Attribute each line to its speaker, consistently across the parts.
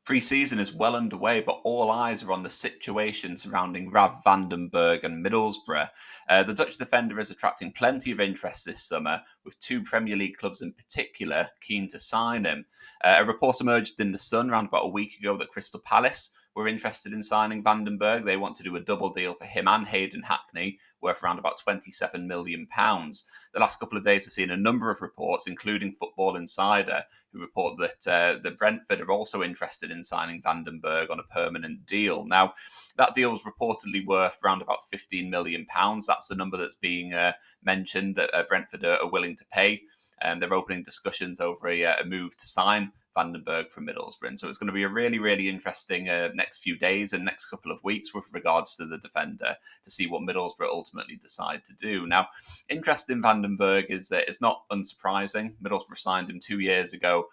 Speaker 1: Pre-season is well underway, but all eyes are on the situation surrounding Rav van den Berg and Middlesbrough. The Dutch defender is attracting plenty of interest this summer, with two Premier League clubs in particular keen to sign him. A report emerged in The Sun around about a week ago that Crystal Palace were interested in signing Van den Berg. They want to do a double deal for him and Hayden Hackney, worth around about £27 million. The last couple of days have seen a number of reports, including Football Insider, who report that the Brentford are also interested in signing Van den Berg on a permanent deal. Now, that deal is reportedly worth around about £15 million. That's the number that's being mentioned that Brentford are willing to pay. They're opening discussions over a move to sign Van den Berg from Middlesbrough. So it's going to be a really, really interesting next few days and next couple of weeks with regards to the defender to see what Middlesbrough ultimately decide to do. Now, interest in Van den Berg is not unsurprising. Middlesbrough signed him 2 years ago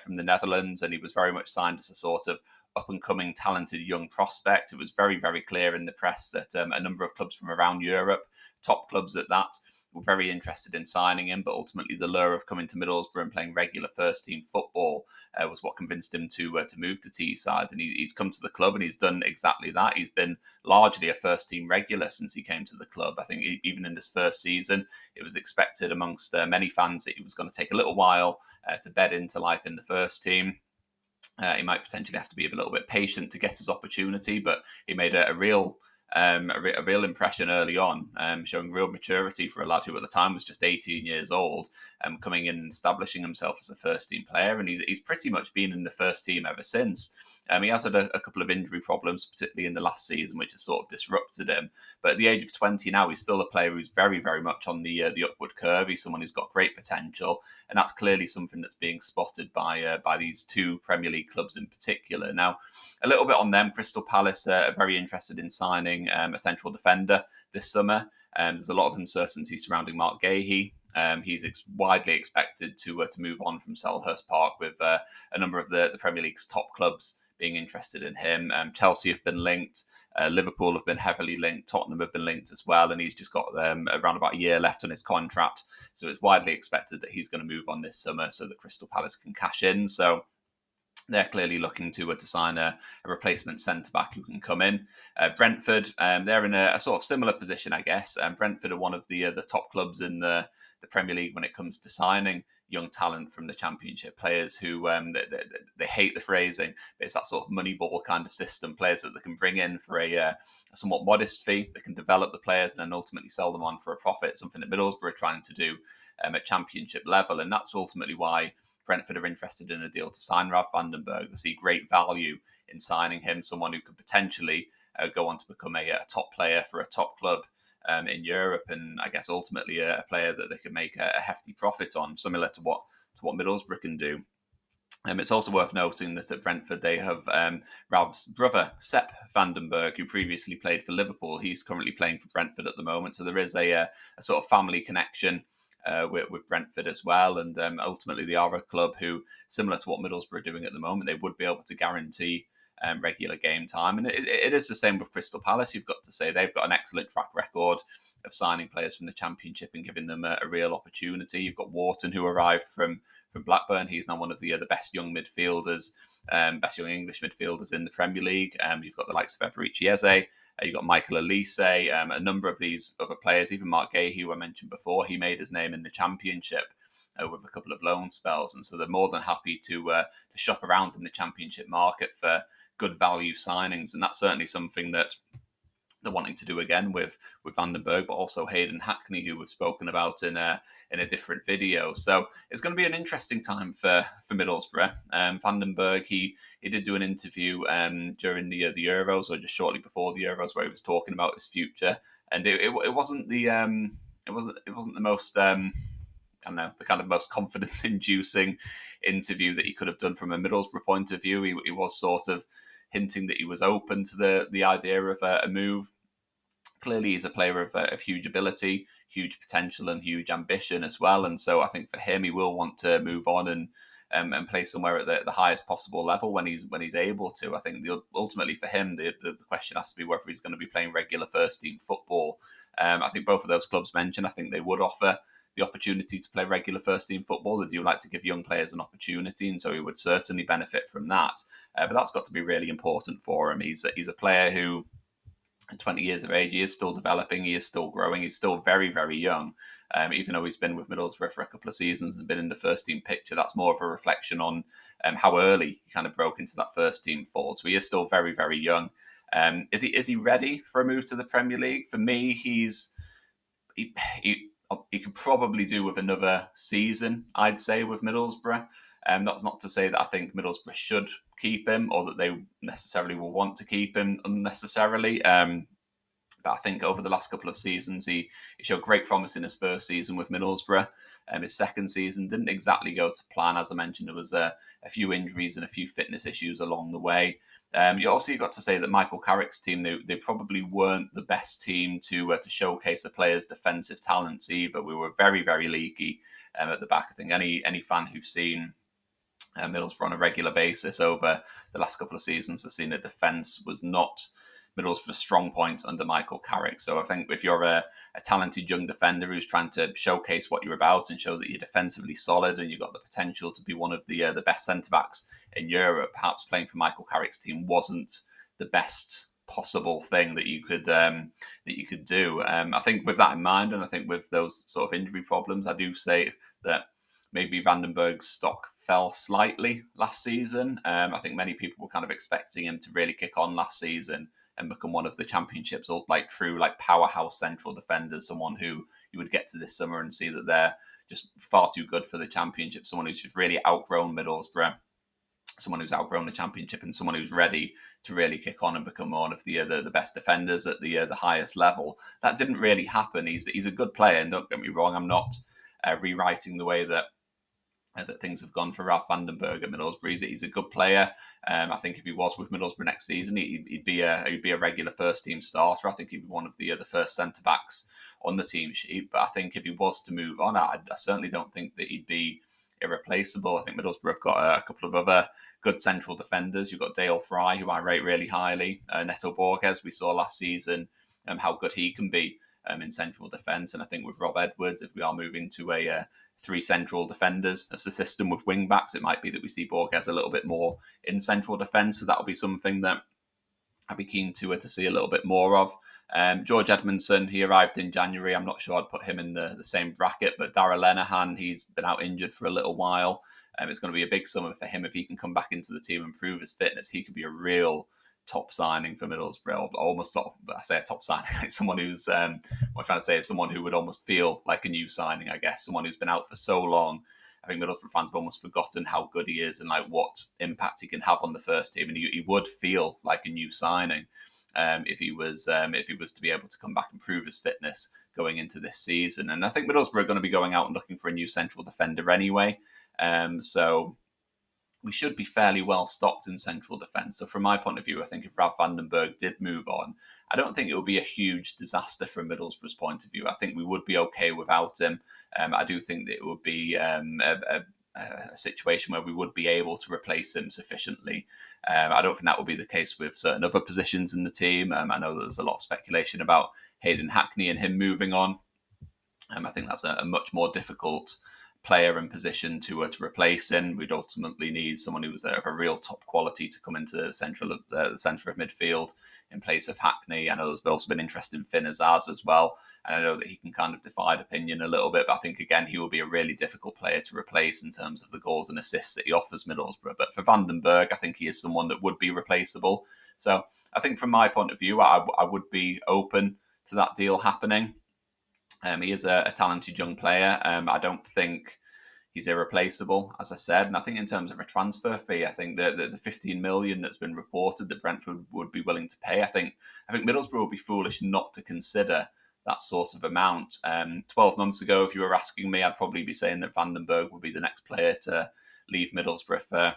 Speaker 1: from the Netherlands, and he was very much signed as a sort of up-and-coming, talented young prospect. It was very, very clear in the press that a number of clubs from around Europe, top clubs at that, were very interested in signing him, but ultimately the lure of coming to Middlesbrough and playing regular first-team football was what convinced him to move to Teesside. And he's come to the club and he's done exactly that. He's been largely a first-team regular since he came to the club. I think even in his first season, it was expected amongst many fans that he was going to take a little while to bed into life in the first team. He might potentially have to be a little bit patient to get his opportunity, but he made a real impression early on, showing real maturity for a lad who at the time was just 18 years old, coming in and establishing himself as a first team player. And he's pretty much been in the first team ever since. He has had a couple of injury problems, particularly in the last season, which has sort of disrupted him. But at the age of 20 now, he's still a player who's very, very much on the upward curve. He's someone who's got great potential, and that's clearly something that's being spotted by these two Premier League clubs in particular. Now, a little bit on them. Crystal Palace are very interested in signing a central defender this summer. There's a lot of uncertainty surrounding Mark Gahey. He's widely expected to move on from Selhurst Park, with a number of the Premier League's top clubs being interested in him. Chelsea have been linked. Liverpool have been heavily linked. Tottenham have been linked as well. And he's just got around about a year left on his contract. So it's widely expected that he's going to move on this summer so that Crystal Palace can cash in. So they're clearly looking to sign a replacement centre-back who can come in. Brentford, they're in a sort of similar position, I guess. Brentford are one of the top clubs in the Premier League when it comes to signing young talent from the Championship, players who they hate the phrasing, but it's that sort of money ball kind of system, players that they can bring in for a somewhat modest fee. They can develop the players and then ultimately sell them on for a profit, something that Middlesbrough are trying to do at Championship level. And that's ultimately why Brentford are interested in a deal to sign Rav van den Berg. They see great value in signing him, someone who could potentially go on to become a top player for a top club in Europe, and I guess ultimately a player that they could make a hefty profit on, similar to what Middlesbrough can do. It's also worth noting that at Brentford they have Rav's brother, Sepp van den Berg, who previously played for Liverpool. He's currently playing for Brentford at the moment, so there is a sort of family connection with Brentford as well. And ultimately they are a club who, similar to what Middlesbrough are doing at the moment, they would be able to guarantee regular game time. And it is the same with Crystal Palace. You've got to say they've got an excellent track record of signing players from the Championship and giving them a real opportunity. You've got Wharton, who arrived from Blackburn. He's now one of the best young midfielders, best young English midfielders in the Premier League. You've got the likes of Eberici Eze. You've got Michael Elise, a number of these other players, even Mark Gahey, who I mentioned before. He made his name in the Championship with a couple of loan spells. And so they're more than happy to shop around in the Championship market for good value signings. And that's certainly something that they're wanting to do again with Van den Berg, but also Hayden Hackney, who we've spoken about in a different video. So it's going to be an interesting time for Middlesbrough. Van den Berg, he did do an interview during the Euros, or just shortly before the Euros, where he was talking about his future, and it wasn't the most I don't know, the kind of most confidence-inducing interview that he could have done from a Middlesbrough point of view. He was sort of hinting that he was open to the idea of a move. Clearly, he's a player of huge ability, huge potential, and huge ambition as well. And so I think for him, he will want to move on and play somewhere at the highest possible level when he's able to. I think ultimately for him, the question has to be whether he's going to be playing regular first team football. I think both of those clubs mentioned, I think they would offer the opportunity to play regular first team football. They do like to give young players an opportunity, and so he would certainly benefit from that. But that's got to be really important for him. He's a player who, at 20 years of age, he is still developing, he is still growing, he's still very, very young. Even though he's been with Middlesbrough for a couple of seasons and been in the first team picture, that's more of a reflection on how early he kind of broke into that first team fold. So he is still very, very young. Is he ready for a move to the Premier League? For me, he could probably do with another season, I'd say, with Middlesbrough. That's not to say that I think Middlesbrough should keep him or that they necessarily will want to keep him unnecessarily. But I think over the last couple of seasons, he showed great promise in his first season with Middlesbrough. His second season didn't exactly go to plan. As I mentioned, there was a few injuries and a few fitness issues along the way. You got to say that Michael Carrick's team, they probably weren't the best team to showcase the players' defensive talents either. We were very, very leaky at the back. I think any fan who's seen Middlesbrough on a regular basis over the last couple of seasons has seen that defence was not Middlesbrough's strong point under Michael Carrick. So I think if you're a talented young defender who's trying to showcase what you're about and show that you're defensively solid and you've got the potential to be one of the best centre-backs in Europe, perhaps playing for Michael Carrick's team wasn't the best possible thing that you could do. I think with that in mind, and I think with those sort of injury problems, I do say that maybe Vandenberg's stock fell slightly last season. I think many people were kind of expecting him to really kick on last season and become one of the Championship's true powerhouse central defenders, someone who you would get to this summer and see that they're just far too good for the Championship, someone who's just really outgrown Middlesbrough, someone who's outgrown the Championship, and someone who's ready to really kick on and become one of the best defenders at the highest level. That didn't really happen. He's a good player, and don't get me wrong, I'm not rewriting the way that things have gone for Ralph Vandenberg at Middlesbrough. He's a good player. I think if he was with Middlesbrough next season, he'd be a regular first team starter. I think he'd be one of the first centre backs on the team sheet. But I think if he was to move on, I certainly don't think that he'd be irreplaceable. I think Middlesbrough have got a couple of other good central defenders. You've got Dale Fry, who I rate really highly. Neto Borges, we saw last season how good he can be in central defence. And I think with Rob Edwards, if we are moving to a three central defenders as a system with wing backs, it might be that we see Borges a little bit more in central defence. So that'll be something that I'd be keen to see a little bit more of. George Edmondson, he arrived in January. I'm not sure I'd put him in the same bracket, but Darragh Lenihan, he's been out injured for a little while. It's going to be a big summer for him if he can come back into the team and prove his fitness. He could be a real top signing for Middlesbrough. Almost, I say a top signing, like someone who's, what I'm trying to say is someone who would almost feel like a new signing, I guess. Someone who's been out for so long. I think Middlesbrough fans have almost forgotten how good he is and what impact he can have on the first team. And he would feel like a new signing if he was to be able to come back and prove his fitness going into this season. And I think Middlesbrough are going to be going out and looking for a new central defender anyway. So we should be fairly well stocked in central defence. So from my point of view, I think if Ralph Vandenberg did move on, I don't think it would be a huge disaster from Middlesbrough's point of view. I think we would be okay without him. I do think that it would be a situation where we would be able to replace him sufficiently. I don't think that would be the case with certain other positions in the team. I know that there's a lot of speculation about Hayden Hackney and him moving on. I think that's a much more difficult player and position to replace him. We'd ultimately need someone who was of a real top quality to come into the centre of midfield in place of Hackney. I know there's also been interest in Finn Azaz as well, and I know that he can kind of divide opinion a little bit, but I think again he will be a really difficult player to replace in terms of the goals and assists that he offers Middlesbrough. But for Vandenberg, I think he is someone that would be replaceable. So I think from my point of view, I would be open to that deal happening. He is a talented young player. I don't think he's irreplaceable, as I said. And I think in terms of a transfer fee, I think the 15 million that's been reported that Brentford would be willing to pay, I think Middlesbrough would be foolish not to consider that sort of amount. 12 months ago, if you were asking me, I'd probably be saying that Vandenberg would be the next player to leave Middlesbrough for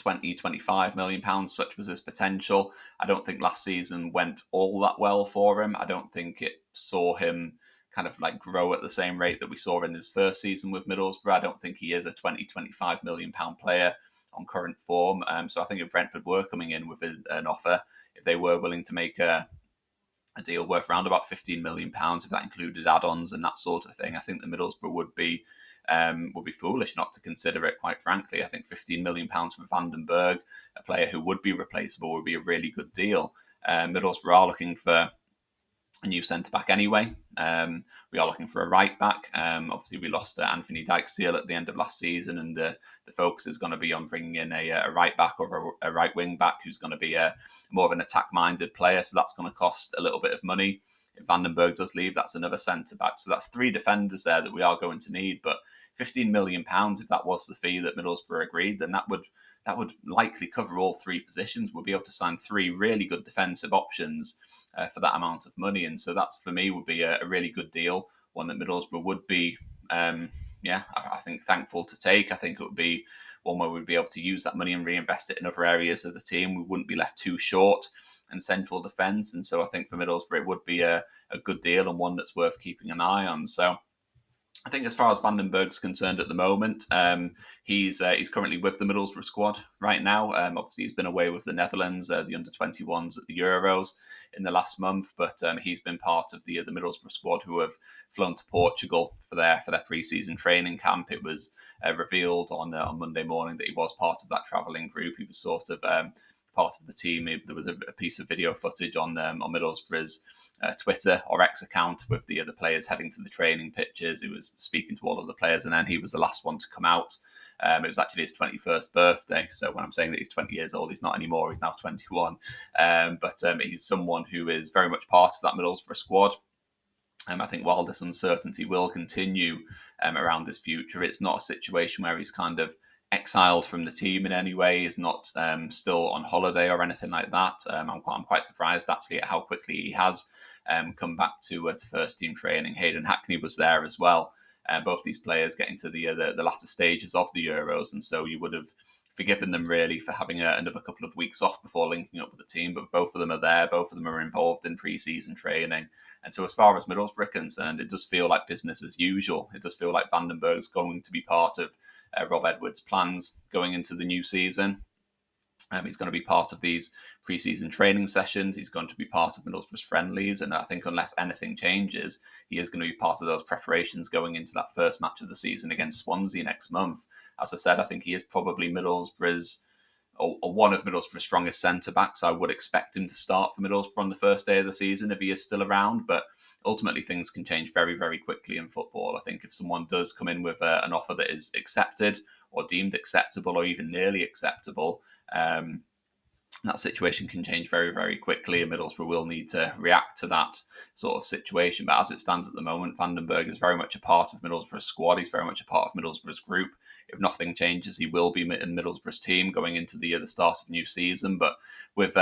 Speaker 1: 20-25 million pounds. Such was his potential. I don't think last season went all that well for him. I don't think it saw him kind of grow at the same rate that we saw in his first season with Middlesbrough. I don't think he is a 20-25 million pound player on current form. So I think if Brentford were coming in with an offer, if they were willing to make a a deal worth around about £15 million if that included add-ons and that sort of thing. I think the Middlesbrough would be foolish not to consider it, quite frankly. I think £15 million for Berg, a player who would be replaceable, would be a really good deal. Middlesbrough are looking for a new centre back anyway. We are looking for a right back. Obviously, we lost Anthony Dijksteel at the end of last season, and the focus is going to be on bringing in a right back or a right wing back who's going to be more of an attack minded player. So that's going to cost a little bit of money. If Berg does leave, that's another centre back. So that's 3 defenders there that we are going to need. But £15 million, if that was the fee that Middlesbrough agreed, then that would likely cover all 3 positions. We'll be able to sign 3 really good defensive options for that amount of money. And so that's, for me, would be a really good deal, one that Middlesbrough would be, I think, thankful to take. I think it would be one where we'd be able to use that money and reinvest it in other areas of the team. We wouldn't be left too short in central defence. And so I think for Middlesbrough, it would be a good deal and one that's worth keeping an eye on. So I think as far as Berg's concerned at the moment, he's currently with the Middlesbrough squad right now. Obviously, he's been away with the Netherlands, the under-21s at the Euros in the last month, but he's been part of the Middlesbrough squad who have flown to Portugal for their pre-season training camp. It was revealed on Monday morning that he was part of that travelling group. He was sort of part of the team. There was a piece of video footage on Middlesbrough's Twitter or X account with the other players heading to the training pitches. He was speaking to all of the players, and then he was the last one to come out. It was actually his 21st birthday. So when I'm saying that he's 20 years old, he's not anymore. He's now 21. But he's someone who is very much part of that Middlesbrough squad. I think while this uncertainty will continue around his future, it's not a situation where he's kind of exiled from the team in any way. He's not still on holiday or anything like that. I'm quite surprised actually at how quickly he has come back to first team training. Hayden Hackney was there as well. Both these players getting to the latter stages of the Euros, and so you would have forgiven them really for having another couple of weeks off before linking up with the team. But both of them are there. Both of them are involved in pre-season training. And so as far as Middlesbrough are concerned, it does feel like business as usual. It does feel like Berg's going to be part of Rob Edwards' plans going into the new season. He's going to be part of these pre-season training sessions. He's going to be part of Middlesbrough's friendlies. And I think unless anything changes, he is going to be part of those preparations going into that first match of the season against Swansea next month. As I said, I think he is probably Middlesbrough's or one of Middlesbrough's strongest centre-backs. I would expect him to start for Middlesbrough on the first day of the season if he is still around. But ultimately, things can change very, very quickly in football. I think if someone does come in with an offer that is accepted or deemed acceptable or even nearly acceptable, that situation can change very, very quickly, and Middlesbrough will need to react to that sort of situation. But as it stands at the moment, Berg is very much a part of Middlesbrough's squad. He's very much a part of Middlesbrough's group. If nothing changes, he will be in Middlesbrough's team going into the start of new season. But with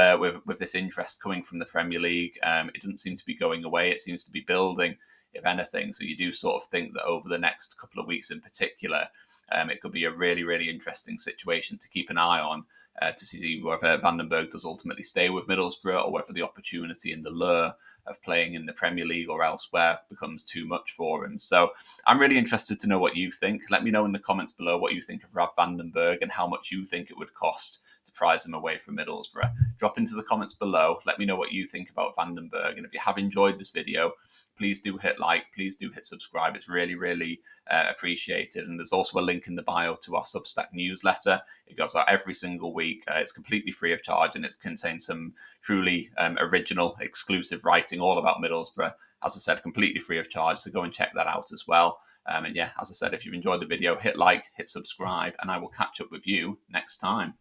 Speaker 1: this interest coming from the Premier League, it doesn't seem to be going away. It seems to be building, if anything. So you do sort of think that over the next couple of weeks in particular, it could be a really, really interesting situation to keep an eye on. To see whether Berg does ultimately stay with Middlesbrough or whether the opportunity and the lure of playing in the Premier League or elsewhere becomes too much for him. So I'm really interested to know what you think. Let me know in the comments below what you think of Rav Berg and how much you think it would cost to prize him away from Middlesbrough. Drop into the comments below. Let me know what you think about Berg. And if you have enjoyed this video, please do hit like, please do hit subscribe. It's really, really appreciated. And there's also a link in the bio to our Substack newsletter. It goes out every single week. It's completely free of charge, and it contains some truly original, exclusive writing all about Middlesbrough. As I said, completely free of charge, so go and check that out as well. And yeah, as I said, if you've enjoyed the video, hit like, hit subscribe, and I will catch up with you next time.